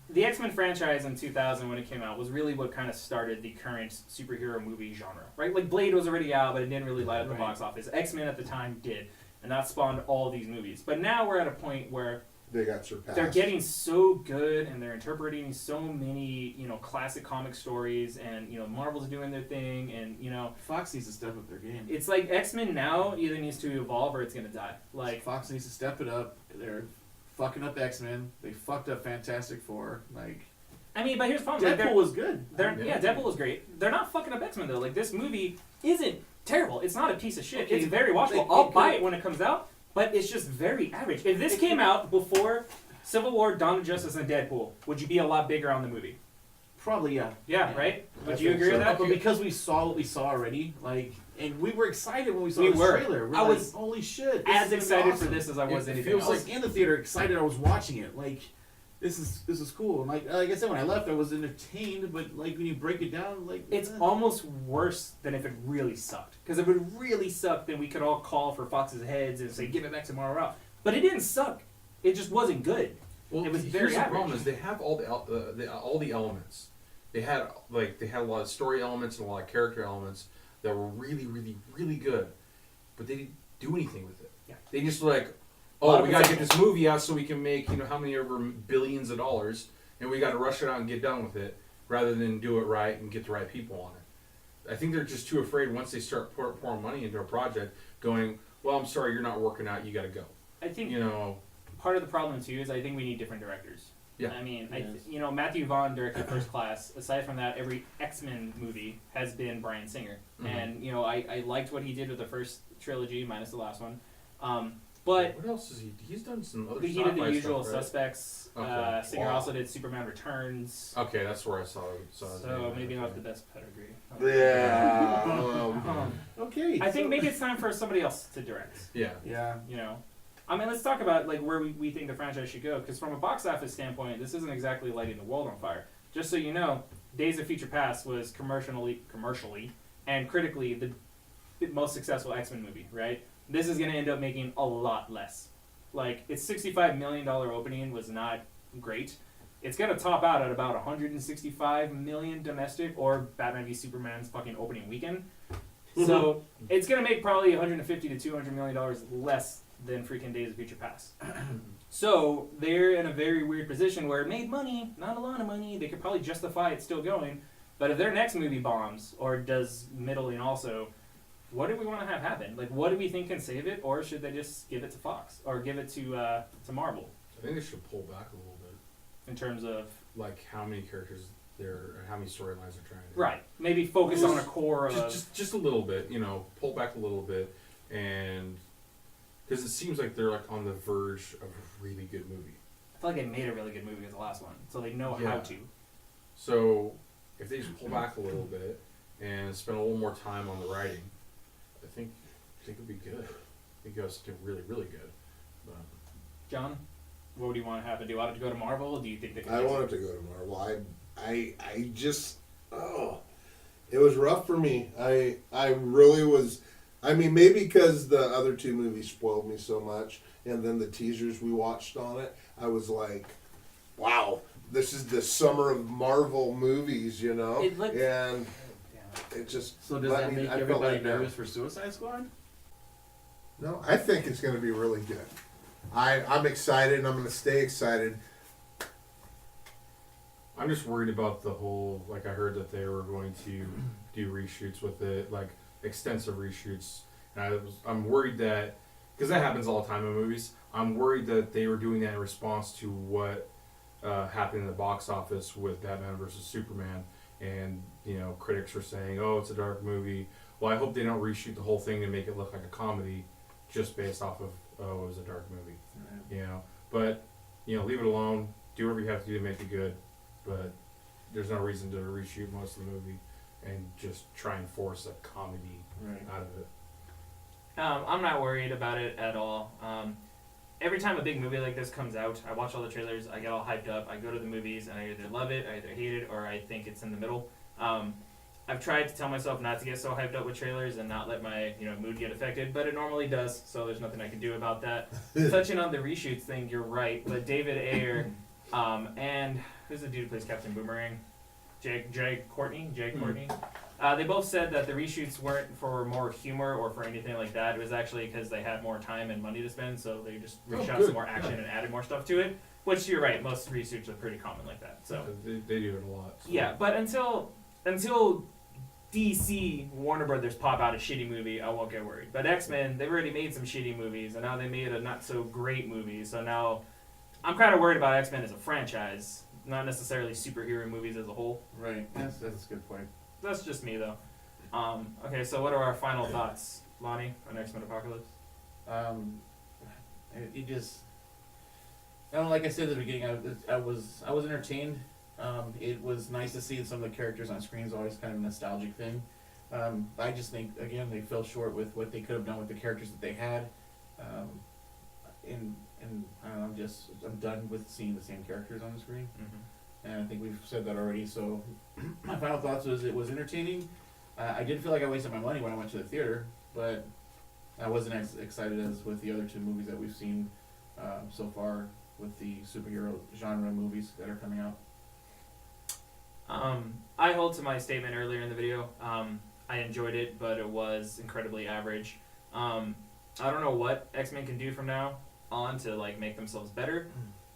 the X-Men franchise in 2000 when it came out was really what kind of started the current superhero movie genre, right? Like, Blade was already out, but it didn't really light up the box office. X-Men at the time did, and that spawned all these movies. But now we're at a point where They got surpassed. they're getting so good and they're interpreting so many, classic comic stories and, Marvel's doing their thing and, Fox needs to step up their game. it's like X-Men now either needs to evolve or it's going to die. Like, Fox needs to step it up. They're fucking up X-Men. They fucked up Fantastic Four. Like, I mean, but here's the problem. Deadpool was good. Yeah, Deadpool was great. They're not fucking up X-Men though. Like, this movie isn't terrible. It's not a piece of shit. Okay, It's very watchable. I'll buy it when it comes out, but it's just very average. If this came out before Civil War, Dawn of Justice, and Deadpool, would you be a lot bigger on the movie? Probably, yeah. Yeah, right? Would I you think agree so. with that? But because we saw what we saw already, like, and we were excited when we saw We the were. trailer. We're I like, was holy shit! As this is excited awesome. for this as I was It anything feels else. like in the theater, excited. I was watching it. Like, this is cool. And like I said, when I left, I was entertained. But like when you break it down, like It's almost worse than if it really sucked. Because if it really sucked, then we could all call for Fox's heads and say, give it back tomorrow out. But it didn't suck. It just wasn't good. Well, It was here's very the average. problem is they have all the elements. They had a lot of story elements and a lot of character elements that were really, really, really good, but they didn't do anything with it. Yeah. They just like, A lot oh, of we gotta get potential. this movie out so we can make how many over billions of dollars, and we gotta rush it out and get done with it, rather than do it right and get the right people on it. I think they're just too afraid once they start pouring money into a project, going, well, I'm sorry, you're not working out, you gotta go. I think You part of the problem, too, is I think we need different directors. Yeah. I mean, Yes. Matthew Vaughn directed First Class. Aside from that, every X-Men movie has been Bryan Singer. Mhm. And, I liked what he did with the first trilogy, minus the last one. But what else is he? He's done some other. he did the sci-fi Usual stuff, right? Suspects. Okay. Singer Wow. also did Superman Returns. Okay, that's where I saw his So name. maybe not Okay. the best pedigree. Yeah. okay. I think so- maybe it's time for somebody else to direct. Yeah. Yeah. I mean, let's talk about like where we think the franchise should go. Because from a box office standpoint, this isn't exactly lighting the world on fire. Just so you know, Days of Future Past was commercially and critically the most successful X-Men movie. Right? This is going to end up making a lot less. Like its $65 million opening was not great. It's going to top out at about $165 million domestic, or Batman v Superman's fucking opening weekend. So it's going to make probably $150 to $200 million less than freaking Days of Future Past. So they're in a very weird position where it made money, not a lot of money. They could probably justify it still going. But if their next movie bombs or does middling also, what do we want to have happen? Like, what do we think can save it, or should they just give it to Fox or give it to Marvel I think they should pull back a little bit. in terms of Like how many characters or how many storylines they're trying to do. right? Maybe focus on a core of Just a little bit, pull back a little bit, and because it seems like they're like on the verge of a really good movie. I feel like they made a really good movie with the last one, so they know how Yeah. to. So if they just pull back a little bit and spend a little more time on the writing, I think it'd be good. I think it was something really, really good. But John, what do you want to have to do? Want it to go to Marvel? Or do you think they can? I want it to go to Marvel. I just, it was rough for me. I really was. I mean, maybe because the other two movies spoiled me so much, and then the teasers we watched on it, I was like, wow, this is the summer of Marvel movies, you know, It looked- and it just So does let that me- make I felt everybody let down. nervous for Suicide Squad? No, I think it's going to be really good. I'm excited, and I'm going to stay excited. I'm just worried about the whole. Like, I heard that they were going to do reshoots with it, like extensive reshoots, and I'm worried that because that happens all the time in movies. I'm worried that they were doing that in response to what happened in the box office with Batman versus Superman, and critics were saying, "Oh, it's a dark movie." Well, I hope they don't reshoot the whole thing to make it look like a comedy, just based off of it was a dark movie. But leave it alone. Do whatever you have to do to make it good. But there's no reason to reshoot most of the movie and just try and force a comedy Right. out of it. I'm not worried about it at all. Every time a big movie like this comes out, I watch all the trailers, I get all hyped up, I go to the movies, and I either love it, I either hate it, or I think it's in the middle. I've tried to tell myself not to get so hyped up with trailers and not let my mood get affected, but it normally does, so there's nothing I can do about that. Touching on the reshoots thing, you're right, but David Ayer and who's the dude who plays Captain Boomerang? Jay Courtney? They both said that the reshoots weren't for more humor or for anything like that. It was actually because they had more time and money to spend, so they just reshot good. some more action and added more stuff to it. Which you're right, most reshoots are pretty common like that. So They do it a lot. So. yeah, but until DC Warner Brothers pop out a shitty movie, I won't get worried. But X-Men, they've already made some shitty movies, and now they made a not so great movie. So now I'm kind of worried about X-Men as a franchise, not necessarily superhero movies as a whole. Right. That's a good point. That's just me though. Okay, so what are our final thoughts, Lonnie, on X-Men Apocalypse? It just, I don't know, like I said at the beginning, I was entertained. It was nice to see some of the characters on screen. Is always kind of a nostalgic thing. I just think again they fell short with what they could have done with the characters that they had. And I don't know, I'm done with seeing the same characters on the screen. And I think we've said that already. So my final thoughts was it was entertaining. I did feel like I wasted my money when I went to the theater, but I wasn't as excited as with the other two movies that we've seen so far with the superhero genre movies that are coming out. I hold to my statement earlier in the video. I enjoyed it, but it was incredibly average. I don't know what X-Men can do from now on to make themselves better.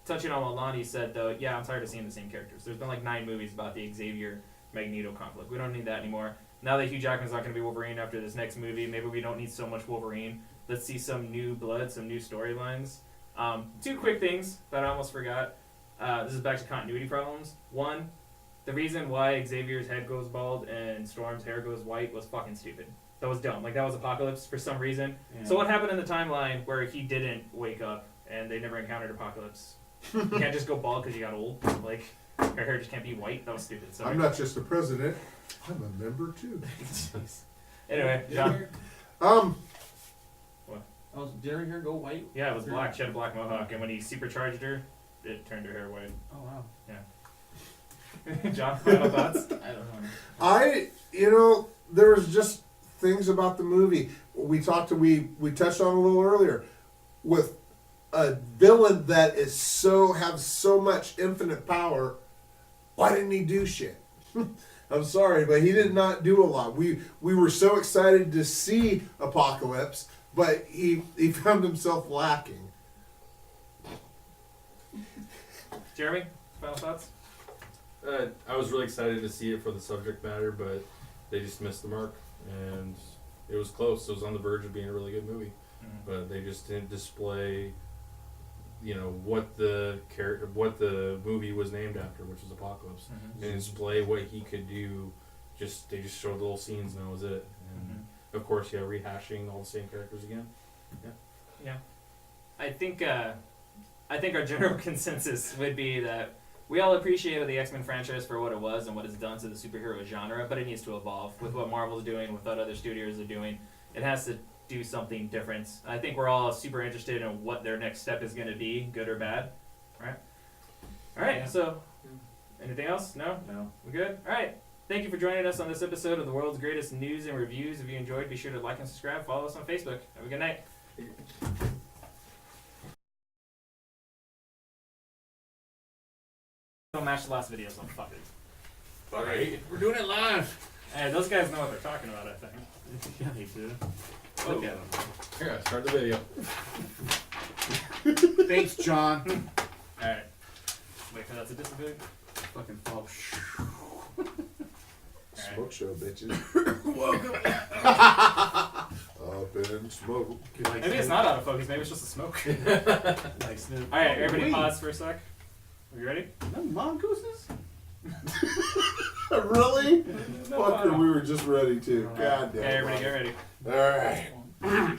Touching on what Lonnie said, though, yeah, I'm tired of seeing the same characters. There's been 9 movies about the Xavier Magneto conflict. We don't need that anymore. Now that Hugh Jackman's not going to be Wolverine after this next movie, maybe we don't need so much Wolverine. Let's see some new blood, some new storylines. 2 quick things that I almost forgot. This is back to continuity problems. 1, the reason why Xavier's head goes bald and Storm's hair goes white was fucking stupid. That was dumb. That was Apocalypse for some reason. Yeah. So what happened in the timeline where he didn't wake up and they never encountered Apocalypse? You can't just go bald because you got old. Her hair just can't be white. That was stupid. Sorry. I'm not just a president; I'm a member too. Anyway, John. Oh, did her hair go white? Yeah, it was black. She had a black mohawk, and when he supercharged her, it turned her hair white. Oh wow. John, final thoughts? I don't know. There was just things about the movie we touched on a little earlier with a villain that is have so much infinite power. Why didn't he do shit? I'm sorry, but he did not do a lot. We were so excited to see Apocalypse, but he found himself lacking. Jeremy, final thoughts? I was really excited to see it for the subject matter, but they just missed the mark, and it was close. It was on the verge of being a really good movie, but they just didn't display, what the movie was named after, which was Apocalypse. They didn't display what he could do. They just showed little scenes, and that was it. And of course, rehashing all the same characters again. Yeah. I think our general consensus would be that we all appreciated the X-Men franchise for what it was and what it's done to the superhero genre, but it needs to evolve with what Marvel's doing, with what other studios are doing. It has to do something different. I think we're all super interested in what their next step is going to be, good or bad. Right? All right, Yeah. so anything else? No? No. We good? All right. Thank you for joining us on this episode of the world's greatest news and reviews. If you enjoyed, be sure to like and subscribe. Follow us on Facebook. Have a good night. don't match the last video, so fuck it. Alright. We're doing it live. Hey, those guys know what they're talking about, I think. Yeah, they do. Oh. Look at them. Here, start the video. Thanks, John. Alright. Wait, that's a disadvantage? Fucking fall. Smoke show, bitches. Welcome. Up in smoke. Maybe it's not out of focus, maybe it's just a smoke. Like Snoop. Alright, everybody Wait. pause for a sec. Are you ready? No mongooses? Really? No, Fucker, we were just ready to. God damn. Okay, everybody get ready. All right.